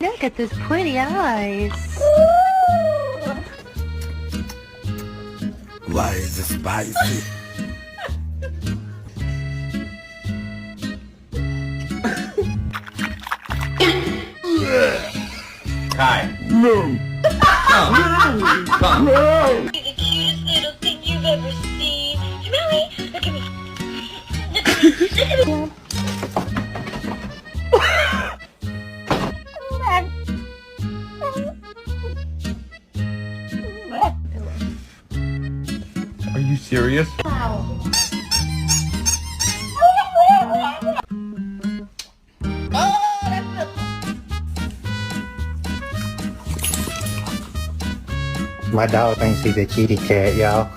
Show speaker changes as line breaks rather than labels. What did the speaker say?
Look at those pretty eyes.
Why is it spicy?
Kai.
No.
Come.
No.
The cutest little thing you've ever seen. Really? Look at me. Look at me. Look at me.
Are you serious?
My dog thinks he's a kitty cat, y'all.